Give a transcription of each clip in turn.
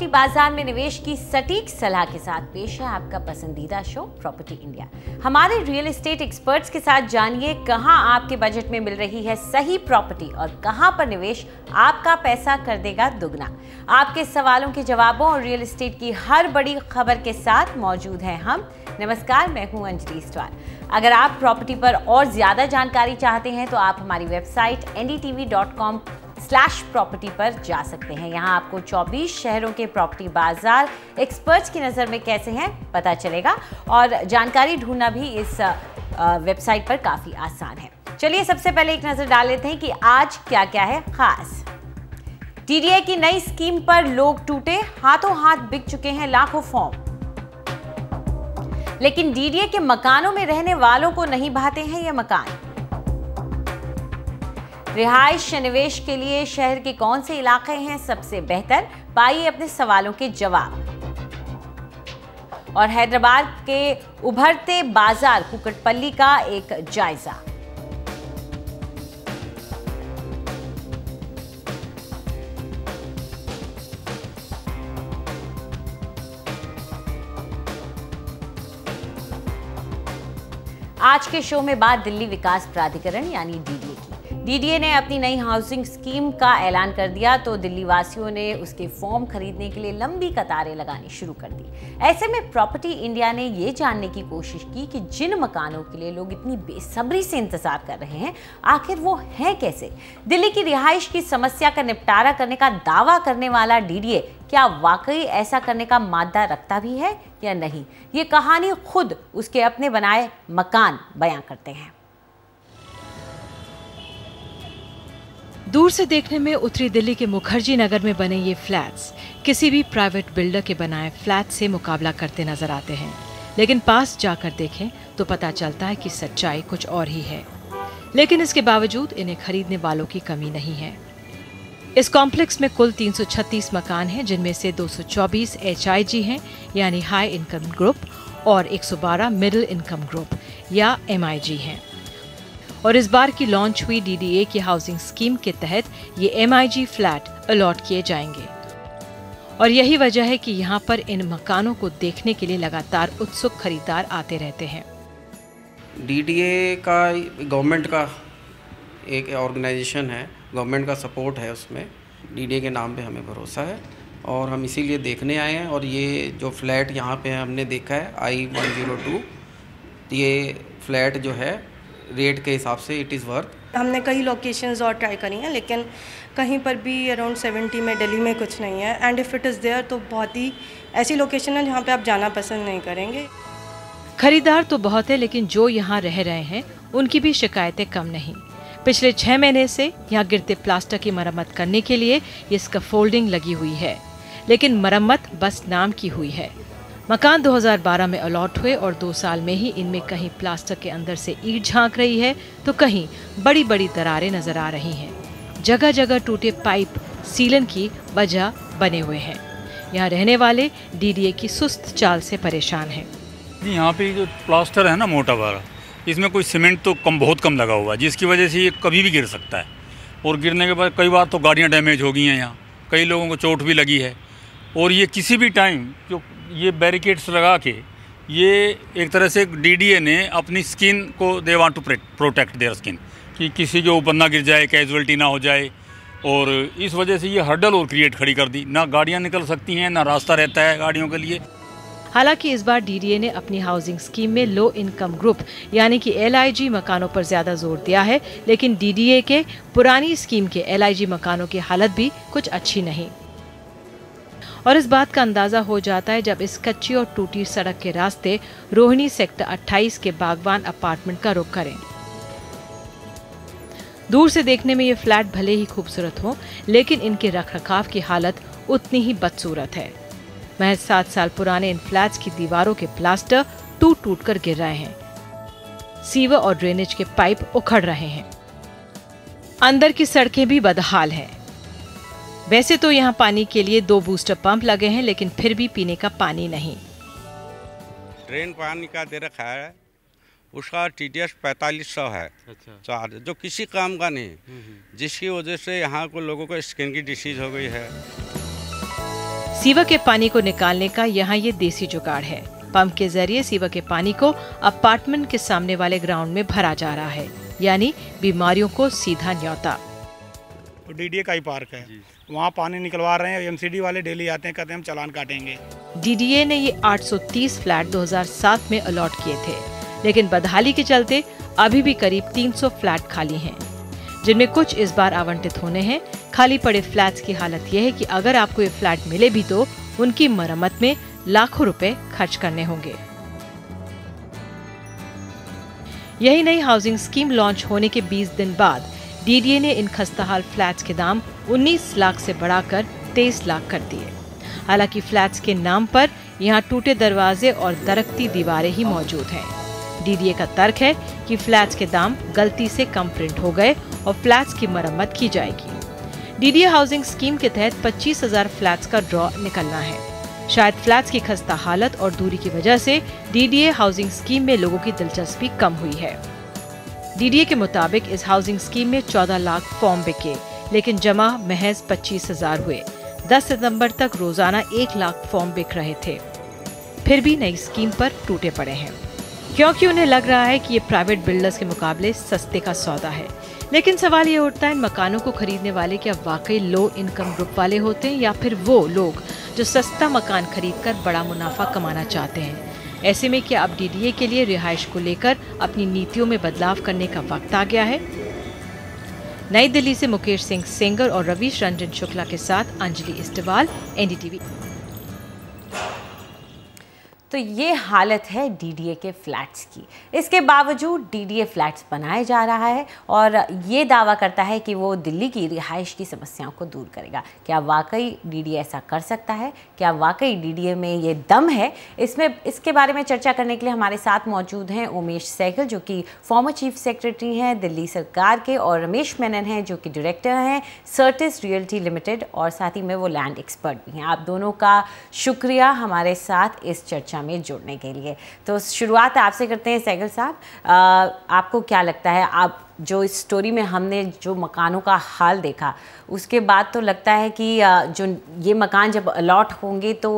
Property बाजार में निवेश की सटीक सलाह के साथ पेश है आपका पसंदीदा शो प्रॉपर्टी इंडिया। हमारे रियल एस्टेट एक्सपर्ट्स के साथ जानिए कहां आपके बजट में मिल रही है सही प्रॉपर्टी और कहां पर निवेश आपका पैसा कर देगा दुगना। आपके सवालों के जवाबों और रियल एस्टेट की हर बड़ी खबर के साथ मौजूद हैं हम। नमस्कार, मैं हूं अंजलि स्टार। अगर आप प्रॉपर्टी पर और ज्यादा जानकारी चाहते हैं तो आप हमारी वेबसाइट ndtv.com/प्रॉपर्टी पर जा सकते हैं। यहाँ आपको 24 शहरों के प्रॉपर्टी बाजार एक्सपर्ट्स की नज़र में कैसे हैं पता चलेगा और जानकारी ढूंढना भी इस वेबसाइट पर काफ़ी आसान है। चलिए सबसे पहले एक नज़र डाल लेते हैं कि आज क्या क्या है खास। डीडीए की नई स्कीम पर लोग टूटे, हाथों हाथ बिक चुके हैं लाखों फॉर्म। लेकिन डीडीए के मकानों में रहने वालों को नहीं भाते हैं ये मकान। रिहाइश निवेश के लिए शहर के कौन से इलाके हैं सबसे बेहतर, पाइए अपने सवालों के जवाब। और हैदराबाद के उभरते बाजार कुकटपल्ली का एक जायजा। आज के शो में बात दिल्ली विकास प्राधिकरण यानी डीडीए की। डीडीए ने अपनी नई हाउसिंग स्कीम का ऐलान कर दिया तो दिल्ली वासियों ने उसके फॉर्म खरीदने के लिए लंबी कतारें लगानी शुरू कर दी। ऐसे में प्रॉपर्टी इंडिया ने ये जानने की कोशिश की कि जिन मकानों के लिए लोग इतनी बेसब्री से इंतजार कर रहे हैं आखिर वो हैं कैसे। दिल्ली की रिहाइश की समस्या का निपटारा करने का दावा करने वाला डीडीए क्या वाकई ऐसा करने का मादा रखता भी है या नहीं, ये कहानी खुद उसके अपने बनाए मकान बयां करते हैं। दूर से देखने में उत्तरी दिल्ली के मुखर्जी नगर में बने ये फ्लैट्स किसी भी प्राइवेट बिल्डर के बनाए फ्लैट से मुकाबला करते नजर आते हैं, लेकिन पास जाकर देखें तो पता चलता है कि सच्चाई कुछ और ही है। लेकिन इसके बावजूद इन्हें खरीदने वालों की कमी नहीं है। इस कॉम्प्लेक्स में कुल 336 मकान हैं, जिनमें से 224 HIG हैं यानी हाई इनकम ग्रुप और 112 मिडिल इनकम ग्रुप या MIG हैं। और इस बार की लॉन्च हुई डीडीए की हाउसिंग स्कीम के तहत ये MIG फ्लैट अलॉट किए जाएंगे। और यही वजह है कि यहाँ पर इन मकानों को देखने के लिए लगातार उत्सुक खरीदार आते रहते हैं। डीडीए का गवर्नमेंट का एक ऑर्गेनाइजेशन है, गवर्नमेंट का सपोर्ट है उसमें। डीडीए के नाम पे हमें भरोसा है और हम इसीलिए देखने आए हैं। और ये जो फ्लैट यहाँ पे हमने देखा है I-102, ये फ्लैट जो है रेट के हिसाब से इट इज़ वर्थ। हमने कई लोकेशंस और ट्राई करी हैं लेकिन कहीं पर भी अराउंड 70 में दिल्ली में कुछ नहीं है। And if it is there तो बहुत ही ऐसी लोकेशन है जहाँ पे आप जाना पसंद नहीं करेंगे। खरीदार तो बहुत है लेकिन जो यहाँ रह रहे हैं उनकी भी शिकायतें कम नहीं। पिछले 6 महीने से यहाँ गिरते प्लास्टर की मरम्मत करने के लिए ये स्कैफोल्डिंग लगी हुई है, लेकिन मरम्मत बस नाम की हुई है। मकान 2012 में अलॉट हुए और 2 साल में ही इनमें कहीं प्लास्टर के अंदर से ईंट झांक रही है तो कहीं बड़ी बड़ी दरारें नजर आ रही हैं। जगह जगह टूटे पाइप सीलन की वजह बने हुए हैं। यहाँ रहने वाले डीडीए की सुस्त चाल से परेशान हैं। यहाँ पे जो प्लास्टर है ना मोटा वाला, इसमें कोई सीमेंट तो बहुत कम लगा हुआ है, जिसकी वजह से ये कभी भी गिर सकता है। और गिरने के बाद कई बार तो गाड़ियाँ डैमेज हो गई हैं, यहाँ कई लोगों को चोट भी लगी है। और ये किसी भी टाइम जो ये बैरिकेड्स लगा के ये एक तरह से डीडीए ने अपनी स्किन को they want to protect their skin कि किसी के ऊपर ना गिर जाए, कैजुअल्टी ना हो जाए। और इस वजह से ये हर्डल और क्रिएट खड़ी कर दी, ना गाड़ियाँ निकल सकती हैं ना रास्ता रहता है गाड़ियों के लिए। हालांकि इस बार डीडीए ने अपनी हाउसिंग स्कीम में लो इनकम ग्रुप यानी कि LIG मकानों पर ज्यादा जोर दिया है, लेकिन डीडीए के पुरानी स्कीम के LIG मकानों की हालत भी कुछ अच्छी नहीं। और इस बात का अंदाजा हो जाता है जब इस कच्ची और टूटी सड़क के रास्ते रोहिणी सेक्टर 28 के बागवान अपार्टमेंट का रुख करें। दूर से देखने में ये फ्लैट भले ही खूबसूरत हो, लेकिन इनके रखरखाव की हालत उतनी ही बदसूरत है। महज 7 साल पुराने इन फ्लैट्स की दीवारों के प्लास्टर टूट कर गिर रहे हैं। सीवर और ड्रेनेज के पाइप उखड़ रहे हैं। अंदर की सड़कें भी बदहाल हैं। वैसे तो यहाँ पानी के लिए 2 बूस्टर पंप लगे हैं, लेकिन फिर भी पीने का पानी नहीं। ड्रेन पानी का दे रखा है, उसका TDS 4500 है चार्ज, जो किसी काम का नहीं, जिसकी वजह से यहाँ को लोगों को स्किन की डिसीज हो गई है। सीवर के पानी को निकालने का यहाँ ये देसी जुगाड़ है। पंप के जरिए सीवर के पानी को अपार्टमेंट के सामने वाले ग्राउंड में भरा जा रहा है, यानी बीमारियों को सीधा न्योता। डीडीए का ही पार्क है, वहाँ पानी निकलवा रहे हैं। एमसीडी वाले डेली आते हैं, कहते हैं हम चालान काटेंगे। डीडीए ने ये 830 फ्लैट 2007 में अलॉट किए थे, लेकिन बदहाली के चलते अभी भी करीब 300 फ्लैट खाली हैं, जिनमें कुछ इस बार आवंटित होने हैं। खाली पड़े फ्लैट्स की हालत यह है कि अगर आपको ये फ्लैट मिले भी तो उनकी मरम्मत में लाखों रुपए खर्च करने होंगे। यही नई हाउसिंग स्कीम लॉन्च होने के 20 दिन बाद डीडीए ने इन खस्ताहाल फ्लैट्स के दाम 19 लाख से बढ़ाकर 23 लाख कर दिए। हालांकि फ्लैट्स के नाम पर यहाँ टूटे दरवाजे और दरकती दीवारें ही मौजूद हैं। डीडीए का तर्क है कि फ्लैट्स के दाम गलती से कम प्रिंट हो गए और फ्लैट्स की मरम्मत की जाएगी। डीडीए हाउसिंग स्कीम के तहत 25,000 फ्लैट्स का ड्रॉ निकलना है। शायद फ्लैट्स की खस्ता हालत और दूरी की वजह से डीडीए हाउसिंग स्कीम में लोगों की दिलचस्पी कम हुई है। डीडीए के मुताबिक इस हाउसिंग स्कीम में 14 लाख फॉर्म बिके, लेकिन जमा महज 25,000 हुए। 10 सितंबर तक रोजाना 1 लाख फॉर्म बिक रहे थे, फिर भी नई स्कीम पर टूटे पड़े हैं, क्योंकि उन्हें लग रहा है कि ये प्राइवेट बिल्डर्स के मुकाबले सस्ते का सौदा है। लेकिन सवाल ये उठता है, इन मकानों को खरीदने वाले क्या वाकई लो इनकम ग्रुप वाले होते हैं या फिर वो लोग जो सस्ता मकान खरीदकर बड़ा मुनाफा कमाना चाहते हैं। ऐसे में क्या अब डीडीए के लिए रिहाइश को लेकर अपनी नीतियों में बदलाव करने का वक्त आ गया है? नई दिल्ली से मुकेश सिंह सेंगर और रवीश रंजन शुक्ला के साथ अंजलि इस्तेवाल, एनडीटीवी। तो ये हालत है डीडीए के फ्लैट्स की। इसके बावजूद डीडीए फ्लैट्स बनाया जा रहा है और ये दावा करता है कि वो दिल्ली की रिहाइश की समस्याओं को दूर करेगा। क्या वाकई डीडीए ऐसा कर सकता है? क्या वाकई डीडीए में ये दम है? इसके बारे में चर्चा करने के लिए हमारे साथ मौजूद हैं उमेश सहगल, जो कि फॉर्मर चीफ सेक्रेटरी हैं दिल्ली सरकार के, और रमेश मेनन हैं, जो कि डायरेक्टर हैं सर्टिस रियल्टी लिमिटेड, और साथ ही में वो लैंड एक्सपर्ट भी हैं। आप दोनों का शुक्रिया हमारे साथ इस चर्चा में जुड़ने के लिए। तो शुरुआत आपसे करते हैं सहगल साहब, आपको क्या लगता है, आप जो इस स्टोरी में हमने जो मकानों का हाल देखा उसके बाद तो लगता है कि जो ये मकान जब अलॉट होंगे तो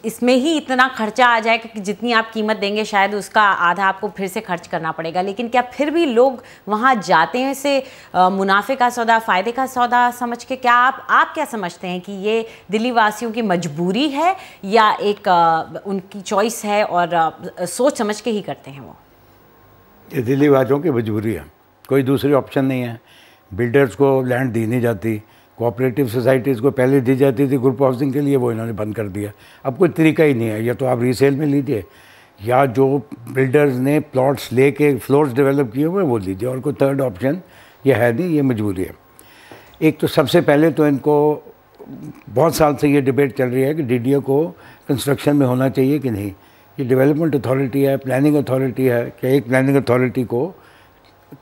इसमें ही इतना खर्चा आ जाएगा कि जितनी आप कीमत देंगे शायद उसका आधा आपको फिर से खर्च करना पड़ेगा। लेकिन क्या फिर भी लोग वहाँ जाते हैं इसे मुनाफे का सौदा, फ़ायदे का सौदा समझ के? क्या आप क्या समझते हैं कि ये दिल्ली वासियों की मजबूरी है या एक उनकी चॉइस है और सोच समझ के ही करते हैं वो? ये दिल्ली वासियों की मजबूरी है, कोई दूसरी ऑप्शन नहीं है। बिल्डर्स को लैंड दी नहीं जाती, कोऑपरेटिव सोसाइटीज़ को पहले दी जाती थी ग्रुप हाउसिंग के लिए, वो इन्होंने बंद कर दिया। अब कोई तरीका ही नहीं है, या तो आप रीसेल में लीजिए या जो बिल्डर्स ने प्लॉट्स लेके फ्लोर्स डेवलप किए हुए वो लीजिए, और कोई थर्ड ऑप्शन ये है नहीं, ये मजबूरी है। एक तो सबसे पहले तो इनको बहुत साल से ये डिबेट चल रही है कि डीडीए को कंस्ट्रक्शन में होना चाहिए कि नहीं। ये डेवलपमेंट अथॉरिटी है, प्लानिंग अथॉरिटी है, क्या एक प्लानिंग अथॉरिटी को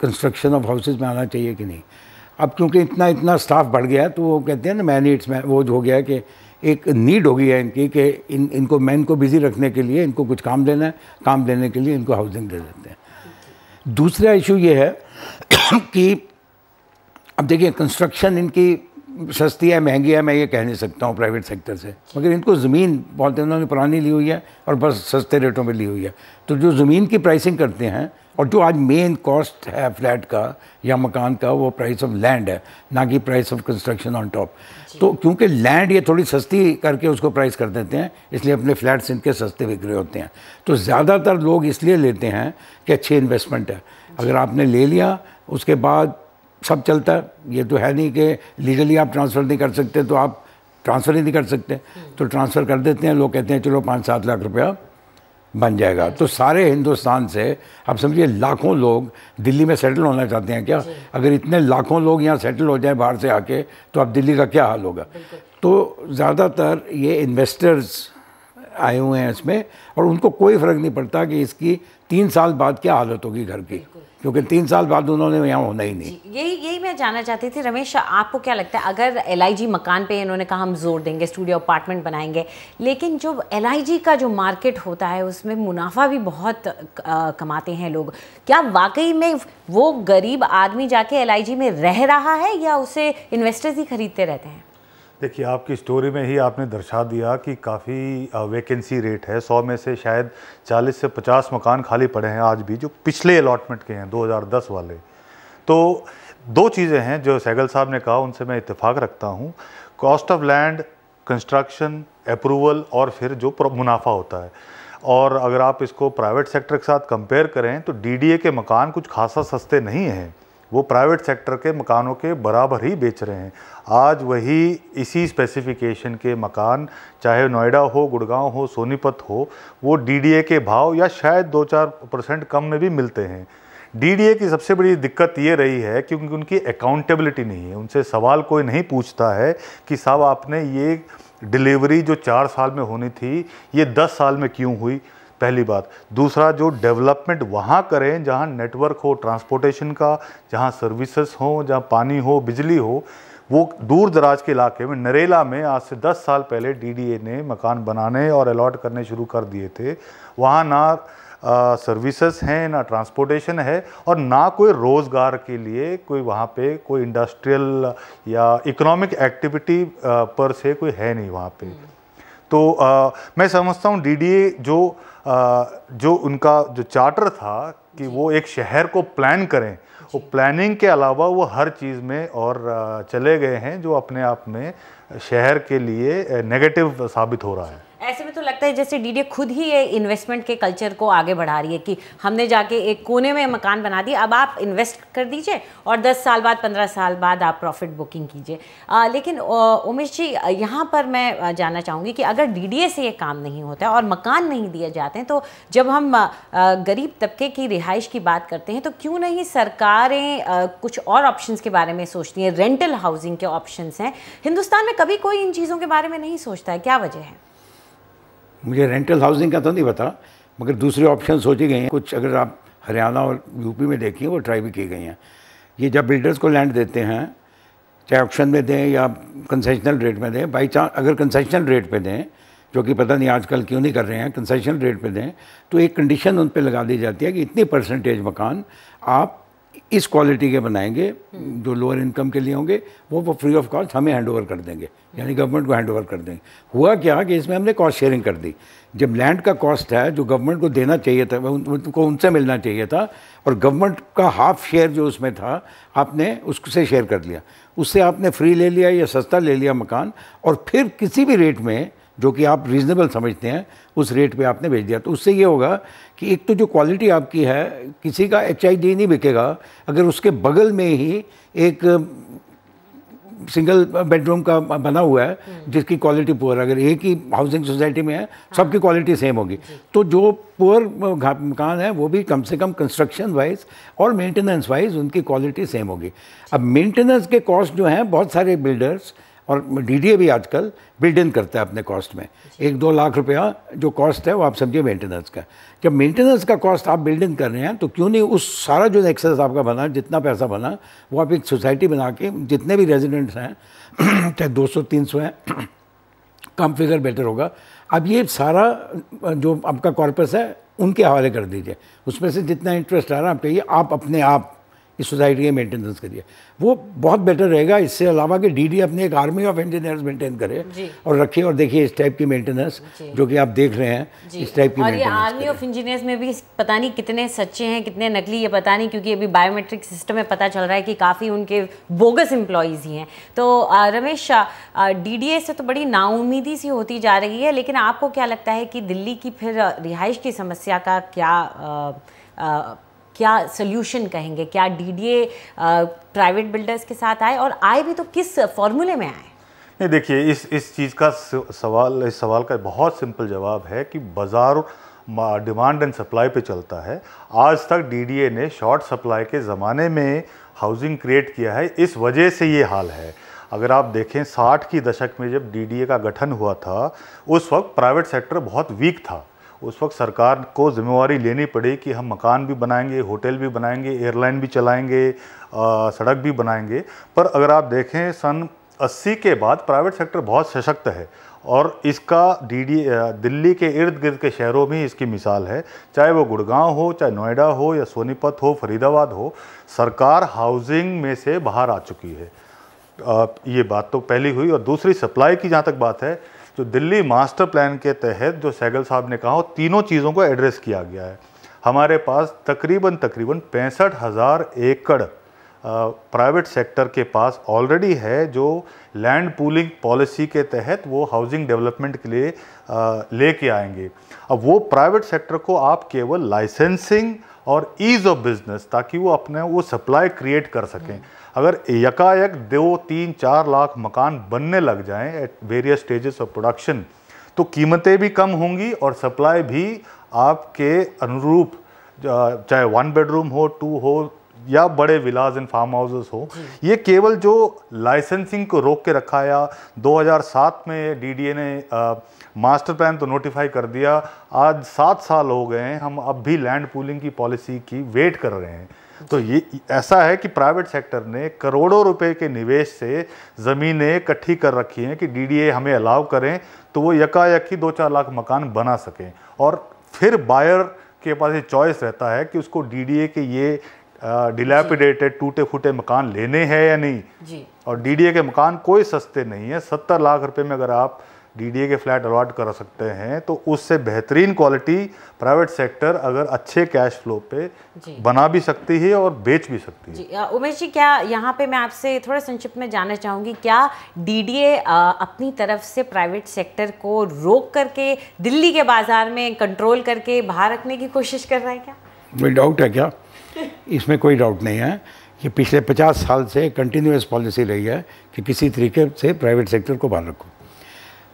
कंस्ट्रक्शन ऑफ हाउसेज में आना चाहिए कि नहीं? अब क्योंकि इतना स्टाफ बढ़ गया है तो वो कहते हैं ना मैन नीड्स में, वो हो गया है कि एक नीड हो गई है इनकी कि इनको मैन को बिज़ी रखने के लिए इनको कुछ काम देना है, काम देने के लिए इनको हाउसिंग दे देते हैं। दूसरा इशू ये है कि अब देखिए कंस्ट्रक्शन इनकी सस्ती है महंगी है मैं ये कह नहीं सकता हूँ प्राइवेट सेक्टर से, मगर इनको ज़मीन बहुत इन्होंने पुरानी ली हुई है और बस सस्ते रेटों में ली हुई है। तो जो ज़मीन की प्राइसिंग करते हैं और जो आज मेन कॉस्ट है फ्लैट का या मकान का, वो प्राइस ऑफ लैंड है, ना कि price of construction on top. तो क्योंकि लैंड ये थोड़ी सस्ती करके उसको प्राइस कर देते हैं, इसलिए अपने फ्लैट्स इनके सस्ते बिक रहे होते हैं। तो ज़्यादातर लोग इसलिए लेते हैं कि अच्छी इन्वेस्टमेंट है। अगर आपने ले लिया उसके बाद सब चलता है। ये तो है नहीं कि लीगली आप ट्रांसफ़र नहीं कर सकते, तो आप ट्रांसफ़र ही नहीं कर सकते, तो ट्रांसफ़र कर देते हैं। लोग कहते हैं चलो 5-7 लाख रुपया बन जाएगा। तो सारे हिंदुस्तान से आप समझिए लाखों लोग दिल्ली में सेटल होना चाहते हैं क्या? अगर इतने लाखों लोग यहाँ सेटल हो जाए बाहर से आके, तो अब दिल्ली का क्या हाल होगा? तो ज़्यादातर ये इन्वेस्टर्स आए हुए हैं इसमें, और उनको कोई फ़र्क नहीं पड़ता कि इसकी 3 साल बाद क्या हालत होगी घर की, क्योंकि 3 साल बाद उन्होंने यहाँ होना ही नहीं। यही मैं जानना चाहती थी रमेश, आपको क्या लगता है अगर LIG मकान पे इन्होंने कहा हम जोर देंगे, स्टूडियो अपार्टमेंट बनाएंगे, लेकिन जो LIG का जो मार्केट होता है उसमें मुनाफा भी बहुत कमाते हैं लोग, क्या वाकई में वो गरीब आदमी जाके LIG में रह रहा है या उसे इन्वेस्टर्स ही खरीदते रहते हैं? देखिए, आपकी स्टोरी में ही आपने दर्शा दिया कि काफ़ी वैकेंसी रेट है। 100 में से शायद 40 से 50 मकान खाली पड़े हैं आज भी, जो पिछले अलॉटमेंट के हैं 2010 वाले। तो दो चीज़ें हैं जो सहगल साहब ने कहा, उनसे मैं इत्तेफाक रखता हूँ। Cost of land, construction, approval और फिर जो मुनाफा होता है। और अगर आप इसको प्राइवेट सेक्टर के साथ कंपेयर करें तो डीडीए के मकान कुछ खासा सस्ते नहीं हैं। वो प्राइवेट सेक्टर के मकानों के बराबर ही बेच रहे हैं। आज वही इसी स्पेसिफिकेशन के मकान, चाहे नोएडा हो, गुड़गांव हो, सोनीपत हो, वो डीडीए के भाव या शायद 2-4% कम में भी मिलते हैं। डीडीए की सबसे बड़ी दिक्कत ये रही है क्योंकि उनकी अकाउंटेबिलिटी नहीं है। उनसे सवाल कोई नहीं पूछता है कि साहब आपने ये डिलीवरी जो 4 साल में होनी थी, ये 10 साल में क्यों हुई, पहली बात। दूसरा, जो डेवलपमेंट वहाँ करें जहाँ नेटवर्क हो ट्रांसपोर्टेशन का, जहाँ सर्विसेज हो, जहाँ पानी हो, बिजली हो, वो दूर दराज के इलाके में। नरेला में आज से 10 साल पहले डीडीए ने मकान बनाने और अलॉट करने शुरू कर दिए थे। वहाँ ना सर्विसेज हैं, ना ट्रांसपोर्टेशन है और ना कोई रोज़गार के लिए कोई वहाँ पे कोई इंडस्ट्रियल या इकोनॉमिक एक्टिविटी पर से कोई है नहीं वहाँ पे। तो मैं समझता हूँ डीडीए जो उनका जो चार्टर था कि वो एक शहर को प्लान करें, वो प्लानिंग के अलावा वो हर चीज़ में और चले गए हैं, जो अपने आप में शहर के लिए नेगेटिव साबित हो रहा है। ऐसे में तो लगता है जैसे डीडीए खुद ही ये इन्वेस्टमेंट के कल्चर को आगे बढ़ा रही है कि हमने जाके एक कोने में मकान बना दिया, अब आप इन्वेस्ट कर दीजिए और 10 साल बाद 15 साल बाद आप प्रॉफिट बुकिंग कीजिए। लेकिन उमेश जी, यहाँ पर मैं जानना चाहूँगी कि अगर डीडीए से ये काम नहीं होता है और मकान नहीं दिए जाते हैं, तो जब हम गरीब तबके की रिहाइश की बात करते हैं तो क्यों नहीं सरकारें कुछ और ऑप्शंस के बारे में सोचती हैं? रेंटल हाउसिंग के ऑप्शंस हैं, हिंदुस्तान में कभी कोई इन चीज़ों के बारे में नहीं सोचता है, क्या वजह है? मुझे रेंटल हाउसिंग का तो नहीं पता, मगर दूसरे ऑप्शन सोचे गए हैं कुछ। अगर आप हरियाणा और यूपी में देखिए, वो ट्राई भी की गई हैं। ये जब बिल्डर्स को लैंड देते हैं, चाहे ऑप्शन में दें या कंसेशनल रेट में दें, बाई चांस अगर कंसेशनल रेट पे दें, जो कि पता नहीं आजकल क्यों नहीं कर रहे हैं, कंसेशनल रेट पे दें, तो एक कंडीशन उन पे लगा दी जाती है कि इतनी परसेंटेज मकान आप इस क्वालिटी के बनाएंगे जो लोअर इनकम के लिए होंगे, वो फ्री ऑफ कॉस्ट हमें हैंड ओवर कर देंगे, यानी गवर्नमेंट को हैंड ओवर कर देंगे। हुआ क्या कि इसमें हमने कॉस्ट शेयरिंग कर दी। जब लैंड का कॉस्ट है जो गवर्नमेंट को देना चाहिए था, उनको उनसे मिलना चाहिए था, और गवर्नमेंट का हाफ शेयर जो उसमें था आपने उससे शेयर कर लिया, उससे आपने फ्री ले लिया या सस्ता ले लिया मकान, और फिर किसी भी रेट में जो कि आप रीज़नेबल समझते हैं उस रेट पे आपने बेच दिया। तो उससे ये होगा कि एक तो जो क्वालिटी आपकी है, किसी का HID नहीं बिकेगा अगर उसके बगल में ही एक सिंगल बेडरूम का बना हुआ है जिसकी क्वालिटी पुअर, अगर एक ही हाउसिंग सोसाइटी में है सबकी क्वालिटी सेम होगी। तो जो पुअर मकान है वो भी कम से कम कंस्ट्रक्शन वाइज और मेंटेनेंस वाइज उनकी क्वालिटी सेम होगी। अब मेंटेनेंस के कॉस्ट जो हैं, बहुत सारे बिल्डर्स और डीडीए भी आजकल बिल्ड इन करता है अपने कॉस्ट में। 1-2 लाख रुपया जो कॉस्ट है वो आप समझिए मेंटेनेंस का। जब मेंटेनेंस का कॉस्ट आप बिल्ड इन कर रहे हैं तो क्यों नहीं उस सारा जो एक्सेस आपका बना, जितना पैसा बना, वो आप एक सोसाइटी बना के जितने भी रेजिडेंट्स हैं चाहे 200-300 हैं, कम फिगर बेटर होगा। अब ये सारा जो आपका कॉर्पस है उनके हवाले कर दीजिए, उसमें से जितना इंटरेस्ट आ रहा है आप कहिए आप अपने आप इस सोसाइटी के मेंटेनेंस करिए, वो बहुत बेटर रहेगा। इससे अलावा कि डीडी अपनी एक आर्मी ऑफ इंजीनियर्स मेंटेन करे और रखिए, और देखिए इस टाइप की मेंटेनेंस जो कि आप देख रहे हैं, इस टाइप की मेंटेनेंस। और ये आर्मी ऑफ इंजीनियर्स में भी पता नहीं कितने सच्चे हैं कितने नकली, ये पता नहीं, क्योंकि अभी बायोमेट्रिक सिस्टम में पता चल रहा है कि काफ़ी उनके बोगस एम्प्लॉयज़ ही हैं। तो रमेश, डीडीए से तो बड़ी नाउमीदी सी होती जा रही है, लेकिन आपको क्या लगता है कि दिल्ली की फिर रिहाइश की समस्या का क्या सल्यूशन कहेंगे? क्या डीडीए प्राइवेट बिल्डर्स के साथ आए, और आए भी तो किस फॉर्मूले में आए? नहीं, देखिए इस चीज़ का इस सवाल का बहुत सिंपल जवाब है कि बाज़ार डिमांड एंड सप्लाई पे चलता है। आज तक डीडीए ने शॉर्ट सप्लाई के ज़माने में हाउसिंग क्रिएट किया है, इस वजह से ये हाल है। अगर आप देखें 60 की दशक में जब डीडीए का गठन हुआ था, उस वक्त प्राइवेट सेक्टर बहुत वीक था। उस वक्त सरकार को जिम्मेवारी लेनी पड़ी कि हम मकान भी बनाएंगे, होटल भी बनाएंगे, एयरलाइन भी चलाएंगे, सड़क भी बनाएंगे। पर अगर आप देखें सन 80 के बाद प्राइवेट सेक्टर बहुत सशक्त है, और इसका दिल्ली के इर्द गिर्द के शहरों में इसकी मिसाल है। चाहे वो गुड़गांव हो, चाहे नोएडा हो, या सोनीपत हो, फरीदाबाद हो, सरकार हाउसिंग में से बाहर आ चुकी है। ये बात तो पहली हुई। और दूसरी सप्लाई की जहाँ तक बात है, जो दिल्ली मास्टर प्लान के तहत जो सहगल साहब ने कहा, तीनों चीज़ों को एड्रेस किया गया है। हमारे पास तकरीबन 65,000 एकड़ प्राइवेट सेक्टर के पास ऑलरेडी है, जो लैंड पूलिंग पॉलिसी के तहत वो हाउसिंग डेवलपमेंट के लिए लेके आएंगे। अब वो प्राइवेट सेक्टर को आप केवल लाइसेंसिंग और ईज ऑफ बिजनेस, ताकि वो अपने वो सप्लाई क्रिएट कर सकें। अगर यकायक 2, 3, 4 लाख मकान बनने लग जाएं at various stages of production, तो कीमतें भी कम होंगी और सप्लाई भी आपके अनुरूप, चाहे 1 बेडरूम हो, 2 हो या बड़े विलाज एंड फार्म हाउसेस हो। ये केवल जो लाइसेंसिंग को रोक के रखा, या 2007 में डीडीए ने मास्टर प्लान तो नोटिफाई कर दिया, आज 7 साल हो गए हैं, हम अब भी लैंड पूलिंग की पॉलिसी की वेट कर रहे हैं। तो ये ऐसा है कि प्राइवेट सेक्टर ने करोड़ों रुपए के निवेश से ज़मीनें इकट्ठी कर रखी हैं कि डीडीए हमें अलाउ करें तो वो यकायक ही 2-4 लाख मकान बना सकें। और फिर बायर के पास ये चॉइस रहता है कि उसको डीडीए के ये डिलैपिडेटेड टूटे फूटे मकान लेने हैं या नहीं जी। और डीडीए के मकान कोई सस्ते नहीं है। 70 लाख रुपए में अगर आप डीडीए के फ्लैट अलॉट कर सकते हैं तो उससे बेहतरीन क्वालिटी प्राइवेट सेक्टर अगर अच्छे कैश फ्लो पे बना भी सकती है और बेच भी सकती है जी। उमेश जी, क्या यहाँ पे मैं आपसे थोड़ा संक्षिप्त में जानना चाहूँगी, क्या डीडीए अपनी तरफ से प्राइवेट सेक्टर को रोक करके दिल्ली के बाजार में कंट्रोल करके बाहर रखने की कोशिश कर रहा है क्या? कोई डाउट है क्या? इसमें कोई डाउट नहीं है। ये पिछले 50 साल से कंटिन्यूस पॉलिसी रही है कि किसी तरीके से प्राइवेट सेक्टर को बाहर रखो।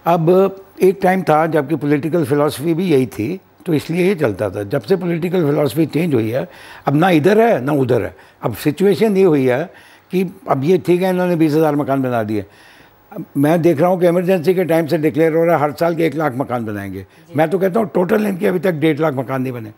अब एक टाइम था जबकि पॉलिटिकल फिलॉसफी भी यही थी, तो इसलिए ये चलता था। जब से पॉलिटिकल फिलॉसफी चेंज हुई है, अब ना इधर है ना उधर है। अब सिचुएशन ये हुई है कि अब ये ठीक है, इन्होंने 20,000 मकान बना दिए। मैं देख रहा हूँ कि इमरजेंसी के टाइम से डिक्लेयर हो रहा है हर साल के 1 लाख मकान बनाएंगे। मैं तो कहता हूँ टोटल इनके अभी तक 1.5 लाख मकान नहीं बने।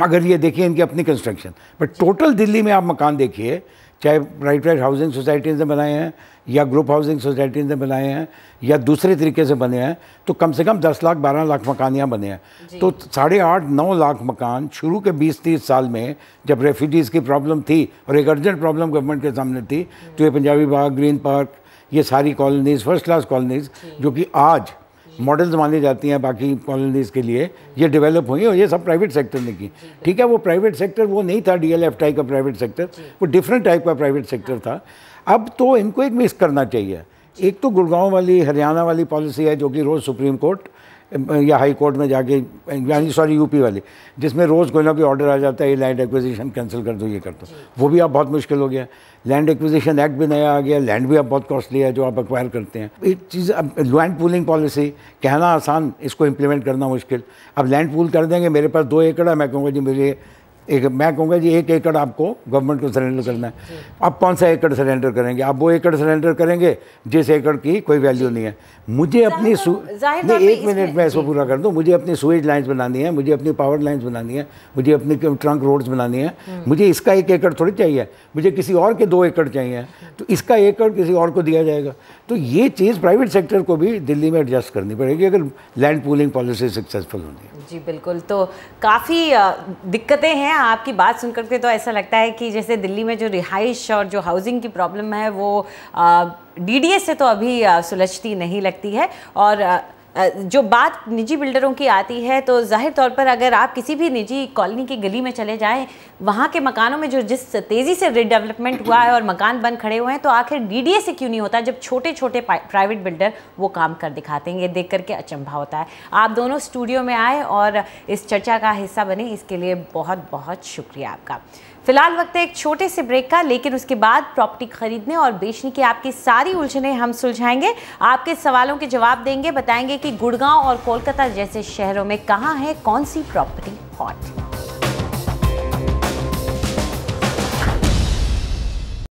अगर ये देखिए इनकी अपनी कंस्ट्रक्शन, बट टोटल दिल्ली में आप मकान देखिए, चाहे प्राइवेट हाउसिंग सोसाइटीज़ ने बनाए हैं या ग्रुप हाउसिंग सोसाइटीज़ ने बनाए हैं या दूसरे तरीके से बने हैं, तो कम से कम 10 लाख 12 लाख मकान यहाँ बने हैं। तो 8.5-9 लाख मकान शुरू के 20-30 साल में जब रेफ्यूजीज़ की प्रॉब्लम थी और एक अर्जेंट प्रॉब्लम गवर्नमेंट के सामने थी, तो ये पंजाबी बाग, ग्रीन पार्क, ये सारी कॉलोनीज़, फर्स्ट क्लास कॉलोनीज़ जो कि आज मॉडल्स मानी जाती हैं बाकी कॉलोनीज़ के लिए, ये डेवलप हुई और ये सब प्राइवेट सेक्टर ने की। ठीक है, वो प्राइवेट सेक्टर वो नहीं था डीएलएफ टाइप का प्राइवेट सेक्टर, वो डिफरेंट टाइप का प्राइवेट सेक्टर था। अब तो इनको एक मिक्स करना चाहिए। एक तो गुड़गांव वाली, हरियाणा वाली पॉलिसी है जो कि रोज़ सुप्रीम कोर्ट या हाई कोर्ट में जाके, यानी सॉरी यूपी वाली, जिसमें रोज़ कोई ना कोई ऑर्डर आ जाता है ये लैंड एक्विजिशन कैंसिल कर दो, ये कर दो। वो भी अब बहुत मुश्किल हो गया। लैंड एक्विजिशन एक्ट भी नया आ गया, लैंड भी अब बहुत कॉस्टली है जो आप एक्वायर करते हैं। एक चीज़, अब लैंड पूलिंग पॉलिसी कहना आसान, इसको इम्प्लीमेंट करना मुश्किल। अब लैंड पूल कर देंगे, मेरे पास 2 एकड़ है, मैं कहूँगा जी मुझे मैं कहूँगा जी 1 एकड़ आपको गवर्नमेंट को सरेंडर करना है। आप कौन सा एकड़ सरेंडर करेंगे? आप वो एकड़ सरेंडर करेंगे जिस एकड़ की कोई वैल्यू नहीं है। मुझे अपनी नहीं, 1 मिनट में इसको पूरा कर दूँ। मुझे अपनी सुएज लाइन्स बनानी है, मुझे अपनी पावर लाइन्स बनानी है, मुझे अपनी ट्रंक रोड्स बनानी है। मुझे इसका 1 एकड़ थोड़ी चाहिए, मुझे किसी और के 2 एकड़ चाहिए, तो इसका एकड़ किसी और को दिया जाएगा। तो ये चीज़ प्राइवेट सेक्टर को भी दिल्ली में एडजस्ट करनी पड़ेगी अगर लैंड पूलिंग पॉलिसी सक्सेसफुल होनी है। जी बिल्कुल। तो काफ़ी दिक्कतें हैं आपकी बात सुन करके, तो ऐसा लगता है कि जैसे दिल्ली में जो रिहाइश और जो हाउसिंग की प्रॉब्लम है वो डीडीए से तो अभी सुलझती नहीं लगती है। और जो बात निजी बिल्डरों की आती है, तो जाहिर तौर पर अगर आप किसी भी निजी कॉलोनी की गली में चले जाएं, वहाँ के मकानों में जो जिस तेज़ी से रीडेवलपमेंट हुआ है और मकान बन खड़े हुए हैं, तो आखिर डीडीए से क्यों नहीं होता जब छोटे छोटे प्राइवेट बिल्डर वो काम कर दिखाते हैं। ये देख करके अचंभा होता है। आप दोनों स्टूडियो में आए और इस चर्चा का हिस्सा बने, इसके लिए बहुत बहुत शुक्रिया आपका। फिलहाल वक्त है एक छोटे से ब्रेक का, लेकिन उसके बाद प्रॉपर्टी खरीदने और बेचने की आपकी सारी उलझनें हम सुलझाएंगे, आपके सवालों के जवाब देंगे, बताएंगे कि गुड़गांव और कोलकाता जैसे शहरों में कहाँ है कौन सी प्रॉपर्टी हॉट।